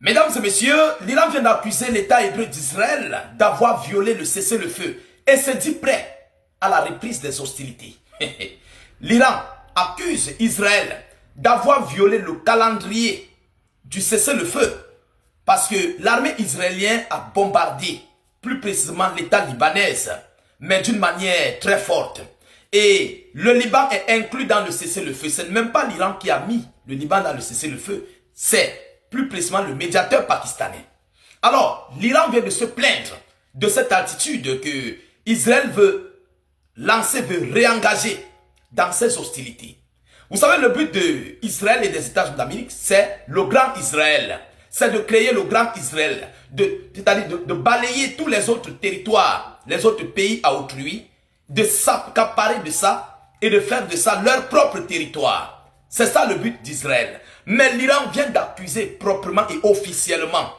Mesdames et messieurs, l'Iran vient d'accuser l'État hébreu d'Israël d'avoir violé le cessez-le-feu et se dit prêt à la reprise des hostilités. L'Iran accuse Israël d'avoir violé le calendrier du cessez-le-feu parce que l'armée israélienne a bombardé, plus précisément l'État libanais, mais d'une manière très forte. Et le Liban est inclus dans le cessez-le-feu. Ce n'est même pas l'Iran qui a mis le Liban dans le cessez-le-feu, c'est plus précisément le médiateur pakistanais. Alors, l'Iran vient de se plaindre de cette attitude que Israël veut lancer, veut réengager dans ces hostilités. Vous savez, le but d'Israël et des États-Unis d'Amérique, c'est le grand Israël. C'est de créer le grand Israël, c'est-à-dire de balayer tous les autres territoires, les autres pays à autrui, de s'accaparer de ça et de faire de ça leur propre territoire. C'est ça le but d'Israël. Mais l'Iran vient d'accuser proprement et officiellement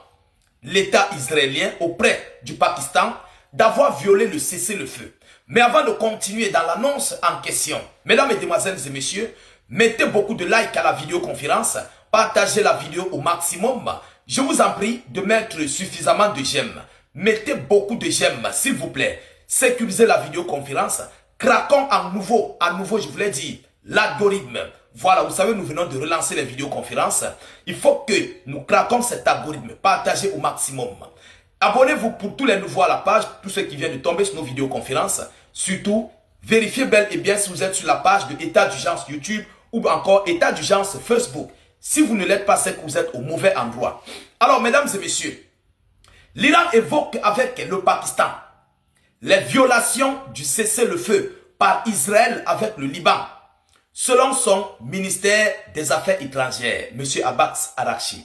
l'État israélien auprès du Pakistan d'avoir violé le cessez-le-feu. Mais avant de continuer dans l'annonce en question, mesdames, mesdemoiselles et messieurs, mettez beaucoup de likes à la vidéoconférence, partagez la vidéo au maximum. Je vous en prie de mettre suffisamment de j'aime. Mettez beaucoup de j'aime, s'il vous plaît. Sécurisez la vidéoconférence. Craquons à nouveau, je vous l'ai dit, l'algorithme. Voilà, vous savez, nous venons de relancer les vidéoconférences. Il faut que nous craquons cet algorithme. Partagez au maximum. Abonnez-vous pour tous les nouveaux à la page, tous ceux qui viennent de tomber sur nos vidéoconférences. Surtout, vérifiez bel et bien si vous êtes sur la page de État d'urgence YouTube ou encore État d'urgence Facebook. Si vous ne l'êtes pas, c'est que vous êtes au mauvais endroit. Alors, mesdames et messieurs, l'Iran évoque avec le Pakistan les violations du cessez-le-feu par Israël avec le Liban. Selon son ministère des Affaires étrangères, M. Abbas Araghchi.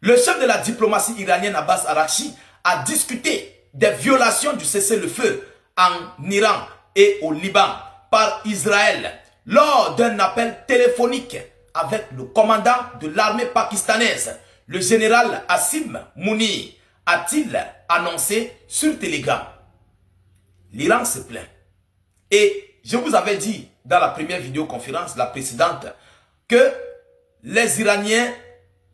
Le chef de la diplomatie iranienne Abbas Araghchi a discuté des violations du cessez-le-feu en Iran et au Liban par Israël lors d'un appel téléphonique avec le commandant de l'armée pakistanaise, le général Asim Mounir, a-t-il annoncé sur Telegram. L'Iran se plaint. Et je vous avais dit dans la première vidéoconférence, la précédente, que les Iraniens,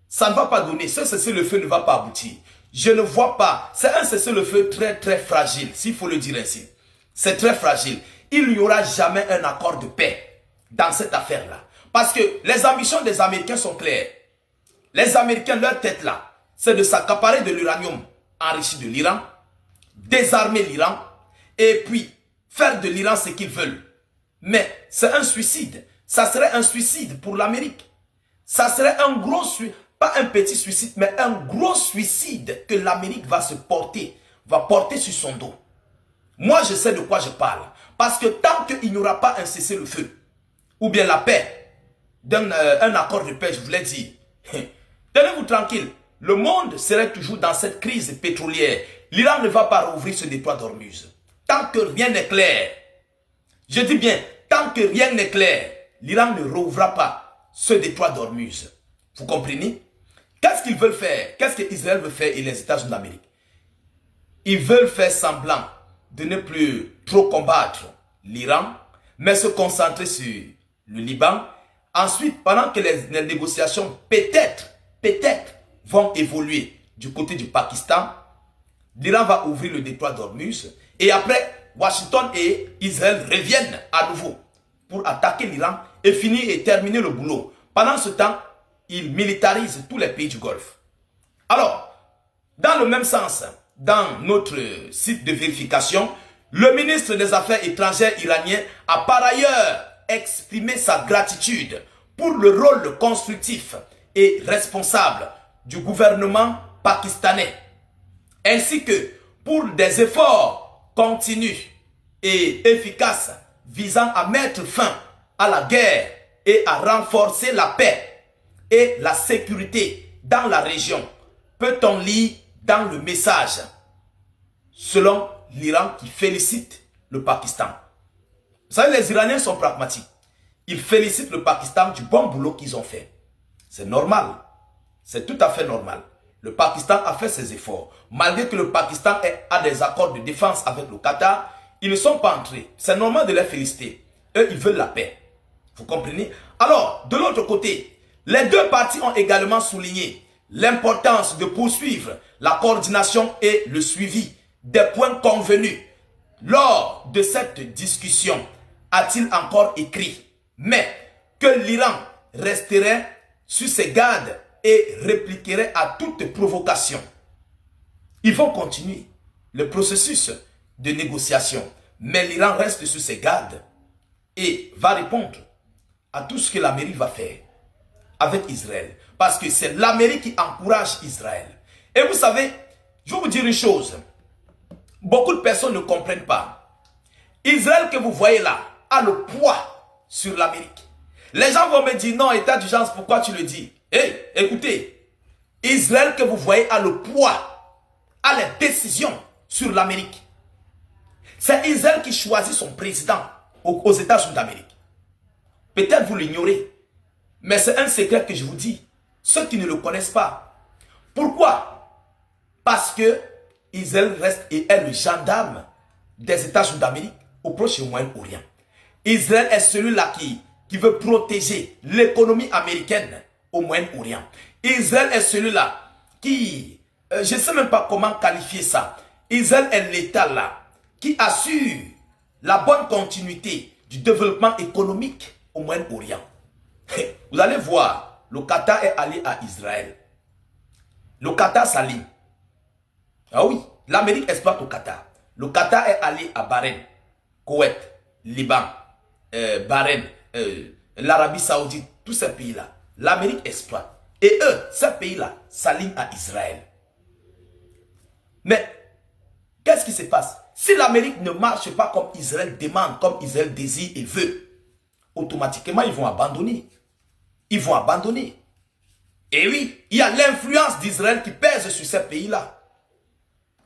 ça ne va pas donner. Ce cessez-le-feu ne va pas aboutir. Je ne vois pas. C'est un cessez-le-feu très très fragile, s'il faut le dire ainsi. C'est très fragile. Il n'y aura jamais un accord de paix dans cette affaire-là. Parce que les ambitions des Américains sont claires. Les Américains, leur tête là, c'est de s'accaparer de l'uranium enrichi de l'Iran, désarmer l'Iran, et puis faire de l'Iran ce qu'ils veulent. Mais c'est un suicide. Ça serait un suicide pour l'Amérique. Ça serait un gros suicide, pas un petit suicide, mais un gros suicide que l'Amérique va porter sur son dos. Moi, je sais de quoi je parle. Parce que tant qu'il n'y aura pas un cessez-le-feu, ou bien la paix, un accord de paix, je vous l'ai dit, tenez-vous tranquille, le monde serait toujours dans cette crise pétrolière. L'Iran ne va pas rouvrir ce détroit d'Ormuz. Tant que rien n'est clair, je dis bien, tant que rien n'est clair, l'Iran ne rouvrira pas ce détroit d'Ormuz. Vous comprenez? Qu'est-ce qu'ils veulent faire? Qu'est-ce que Israël veut faire et les États-Unis d'Amérique? Ils veulent faire semblant de ne plus trop combattre l'Iran, mais se concentrer sur le Liban. Ensuite, pendant que les négociations peut-être vont évoluer du côté du Pakistan, l'Iran va ouvrir le détroit d'Ormuz. Et après, Washington et Israël reviennent à nouveau pour attaquer l'Iran et finir et terminer le boulot. Pendant ce temps, ils militarisent tous les pays du Golfe. Alors, dans le même sens, dans notre site de vérification, le ministre des Affaires étrangères iranien a par ailleurs exprimé sa gratitude pour le rôle constructif et responsable du gouvernement pakistanais, ainsi que pour des efforts continus et efficaces visant à mettre fin à la guerre et à renforcer la paix et la sécurité dans la région. Peut-on lire dans le message, selon l'Iran qui félicite le Pakistan. Vous savez, les Iraniens sont pragmatiques. Ils félicitent le Pakistan du bon boulot qu'ils ont fait. C'est normal. C'est tout à fait normal. Le Pakistan a fait ses efforts. Malgré que le Pakistan a des accords de défense avec le Qatar, ils ne sont pas entrés. C'est normal de les féliciter. Eux, ils veulent la paix. Vous comprenez? Alors, de l'autre côté, les deux parties ont également souligné l'importance de poursuivre la coordination et le suivi des points convenus. Lors de cette discussion, a-t-il encore écrit, mais que l'Iran resterait sur ses gardes et répliquerait à toute provocation. Ils vont continuer le processus de négociation, mais l'Iran reste sur ses gardes et va répondre à tout ce que l'Amérique va faire avec Israël. Parce que c'est l'Amérique qui encourage Israël. Et vous savez, je vais vous dire une chose. Beaucoup de personnes ne comprennent pas. Israël que vous voyez là a le poids sur l'Amérique. Les gens vont me dire, non, état d'urgence, pourquoi tu le dis? Écoutez, Israël que vous voyez a le poids, a les décisions sur l'Amérique. C'est Israël qui choisit son président aux États-Unis d'Amérique. Peut-être vous l'ignorez, mais c'est un secret que je vous dis. Ceux qui ne le connaissent pas. Pourquoi? Parce que Israël reste et est le gendarme des États-Unis d'Amérique au Proche et au Moyen-Orient. Israël est celui-là qui veut protéger l'économie américaine au Moyen-Orient. Israël est celui-là qui, je ne sais même pas comment qualifier ça. Israël est l'État là qui assure la bonne continuité du développement économique au Moyen-Orient. Vous allez voir, le Qatar est allié à Israël. Le Qatar s'allie. Ah oui, l'Amérique exploite au Qatar. Le Qatar est allié à Bahreïn, Koweït, Liban, Bahreïn, l'Arabie Saoudite, tous ces pays-là. L'Amérique exploite. Et eux, ces pays-là, s'alignent à Israël. Mais, qu'est-ce qui se passe? Si l'Amérique ne marche pas comme Israël demande, comme Israël désire et veut, automatiquement, ils vont abandonner. Ils vont abandonner. Et oui, il y a l'influence d'Israël qui pèse sur ces pays-là.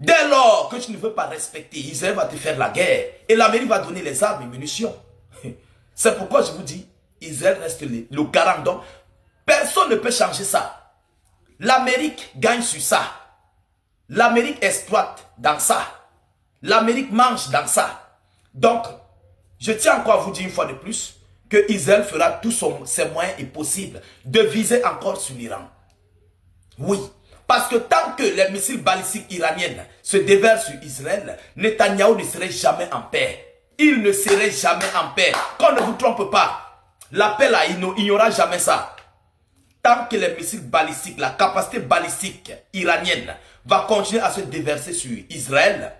Dès lors que tu ne veux pas respecter, Israël va te faire la guerre. Et l'Amérique va donner les armes et munitions. C'est pourquoi je vous dis, Israël reste le garant. Donc, personne ne peut changer ça. L'Amérique gagne sur ça. L'Amérique exploite dans ça. L'Amérique mange dans ça. Donc, je tiens encore à vous dire une fois de plus que Israël fera tous ses moyens et possibles de viser encore sur l'Iran. Oui, parce que tant que les missiles balistiques iraniens se déversent sur Israël, Netanyahou ne serait jamais en paix. Il ne serait jamais en paix. Qu'on ne vous trompe pas. La paix là, il n'y aura jamais ça. Tant que les missiles balistiques, la capacité balistique iranienne va continuer à se déverser sur Israël,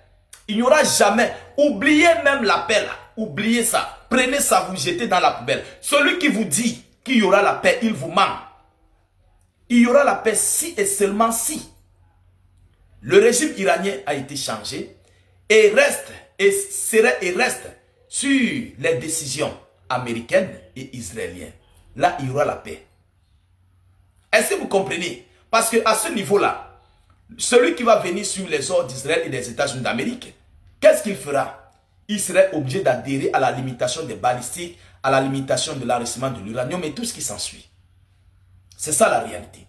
il n'y aura jamais. Oubliez même la paix là. Oubliez ça. Prenez ça, vous jetez dans la poubelle. Celui qui vous dit qu'il y aura la paix, il vous ment. Il y aura la paix si et seulement si le régime iranien a été changé et reste sur les décisions américaines et israéliennes. Là, il y aura la paix. Est-ce que vous comprenez? Parce qu'à ce niveau-là, celui qui va venir sur les ordres d'Israël et des États-Unis d'Amérique, qu'est-ce qu'il fera? Il serait obligé d'adhérer à la limitation des balistiques, à la limitation de l'enrichissement de l'uranium et tout ce qui s'ensuit. C'est ça la réalité.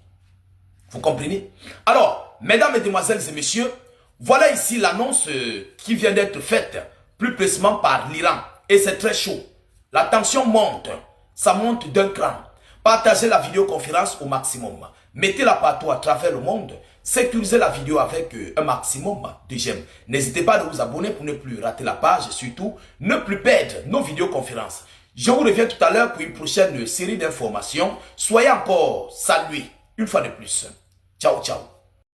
Vous comprenez? Alors, mesdames, mesdemoiselles et messieurs, voilà ici l'annonce qui vient d'être faite, plus précisément par l'Iran. Et c'est très chaud. La tension monte. Ça monte d'un cran. Partagez la vidéoconférence au maximum. Mettez-la partout à travers le monde. Sécurisez la vidéo avec un maximum de j'aime. N'hésitez pas à vous abonner pour ne plus rater la page et surtout ne plus perdre nos vidéoconférences. Je vous reviens tout à l'heure pour une prochaine série d'informations. Soyez encore salués une fois de plus. Ciao, ciao.